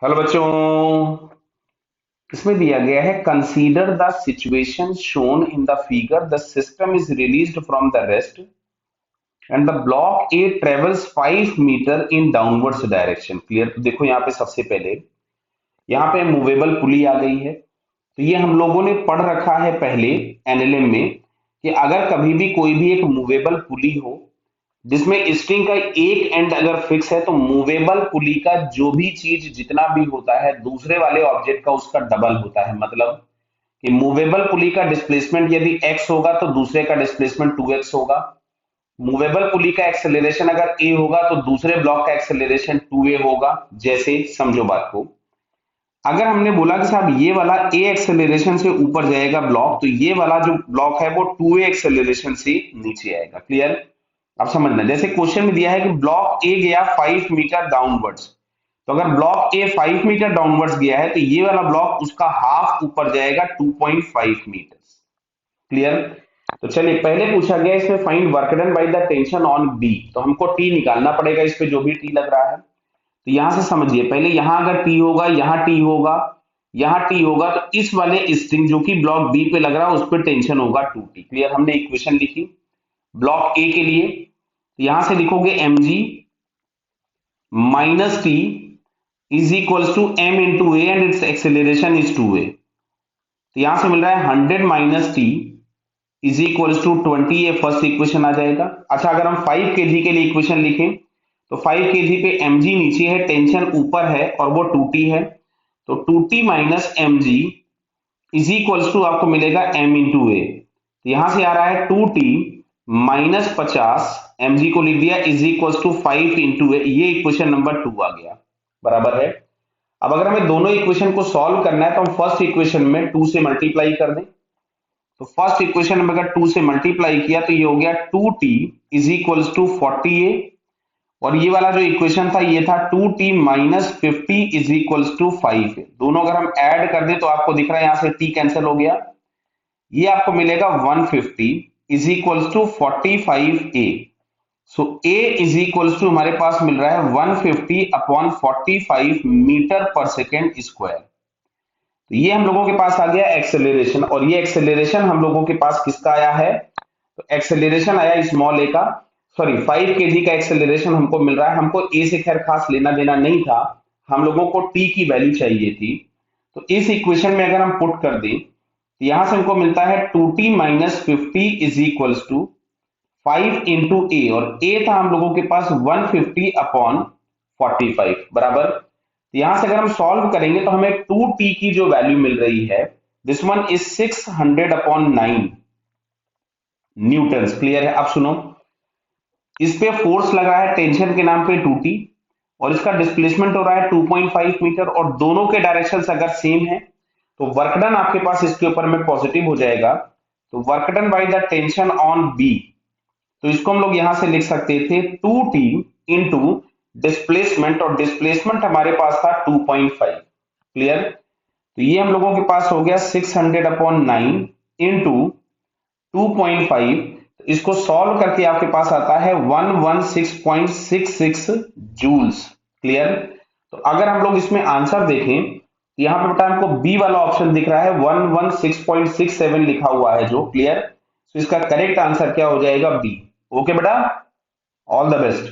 Hello बच्चों। इसमें दिया गया है consider the situation shown in the figure the system is released from the rest and the block a travels 5 metre in downwards direction. Clear. तो देखो यहाँ पे सबसे पहले यहाँ पे मूवेबल पुली आ गई है। तो ये हम लोगों ने पढ़ रखा है पहले एनएलएम में कि अगर कभी भी कोई भी एक मूवेबल पुली हो जिसमें स्ट्रिंग का एक एंड अगर फिक्स है तो मूवेबल पुली का जो भी चीज जितना भी होता है दूसरे वाले ऑब्जेक्ट का उसका डबल होता है। मतलब कि मूवेबल पुली का डिस्प्लेसमेंट यदि x होगा तो दूसरे का डिस्प्लेसमेंट 2x होगा। मूवेबल पुली का एक्सेलरेशन अगर a होगा तो दूसरे ब्लॉक का एक्सेलरेशन 2a होगा। जैसे समझो बात को, अगर हमने बोला कि साहब ये वाला a एक्सेलरेशन से ऊपर जाएगा ब्लॉक, तो ये वाला जो ब्लॉक है वो 2a एक्सेलरेशन से नीचे आएगा। क्लियर। अब समझना, जैसे क्वेश्चन में दिया है कि ब्लॉक ए गया 5 मीटर डाउनवर्ड्स, तो अगर ब्लॉक ए 5 मीटर डाउनवर्ड्स गया है तो ये वाला ब्लॉक उसका हाफ ऊपर जाएगा 2.5 मीटर। क्लियर। तो चलिए, पहले पूछा गया इसमें find work done by the tension on B, तो हमको टी निकालना पड़ेगा इस पे जो भी टी लग रहा है। तो यहां से समझिए, पहले यहां अगर टी होगा, यहां टी होगा, यहां टी होगा, तो इस वाले स्ट्रिंग जो कि ब्लॉक बी पे लग रहा है उस पर टेंशन होगा 2t। क्लियर। हमने इक्वेशन लिखी ब्लॉक ए के लिए, तो यहां से लिखोगे mg minus T is equals to m into a and its acceleration is 2a। तो यहां से मिल रहा है 100 minus T is equals to 20। ये फर्स्ट इक्वेशन आ जाएगा। अच्छा, अगर हम 5 केजी के लिए इक्वेशन लिखें तो 5 केजी पे mg नीचे है, टेंशन ऊपर है और वो 2t है, तो 2t minus mg is equals to आपको मिलेगा m इंटू ए। तो यहां से आ रहा है 2t माइनस 50, mg को लिख दिया इज इक्वल्स टू 5 इंटू ए। ये इक्वेशन नंबर 2 आ गया। बराबर है। अब अगर हमें दोनों इक्वेशन को सॉल्व करना है तो हम फर्स्ट इक्वेशन में 2 से मल्टीप्लाई कर दें। तो फर्स्ट इक्वेशन में अगर 2 से मल्टीप्लाई किया तो ये हो गया 2t is equals to 40a, और ये वाला जो इक्वेशन था ये था 2t minus 50 is equals to 5। दोनों अगर हम ऐड कर दें तो आपको दिख रहा है यहां से t कैंसिल हो गया, ये आपको मिलेगा 150 is equals to 45a। So a is equals to हमारे पास मिल रहा है 150 अपॉन 45 मीटर पर सेकेंड स्क्वायर। तो ये हम लोगों के पास आ गया एक्सेलरेशन, और ये एक्सेलरेशन हम लोगों के पास किसका आया है, तो एक्सेलरेशन आया स्मॉल ए का। सॉरी, 5 केजी का एक्सेलरेशन हमको मिल रहा है। हमको ए से खैर खास लेना देना नहीं था, हम लोगों को टी की वैल्यू चाहिए थी। तो इस इक्वेशन में अगर हम पुट कर दें तो यहां से हमको मिलता है 2t minus 50 is equals to 5 into A, और ए था हम लोगों के पास 150 अपॉन 45। बराबर। तो यहां से अगर हम सॉल्व करेंगे तो हमें 2t की जो वैल्यू मिल रही है, this one is 600 upon 9 Newton. Clear है। अब सुनो, इस पे फोर्स लगा है टेंशन के नाम पे 2t, और इसका डिस्प्लेसमेंट हो रहा है 2.5 मीटर, और दोनों के डायरेक्शंस अगर सेम है तो वर्क डन आपके पास इसके ऊपर में पॉजिटिव हो जाएगा। तो work done by the tension on B, तो इसको हम लोग यहां से लिख सकते थे 2t इंटू डिस्प्लेसमेंट, और डिस्प्लेसमेंट हमारे पास था 2.5। क्लियर। तो ये हम लोगों के पास हो गया 600 अपॉन 9 इंटू 2.5। तो इसको सॉल्व करके आपके पास आता है 116.66 जूल्स। क्लियर। तो अगर हम लोग इसमें आंसर देखें तो यहाँ पे बेटा हमको बी वाला ऑप्शन दिख रहा है, 116.67 लिखा हुआ है जो। क्लियर। तो इसका करेक्ट आंसर क्या हो जाएगा, बी। ओके बेटा, ऑल द बेस्ट।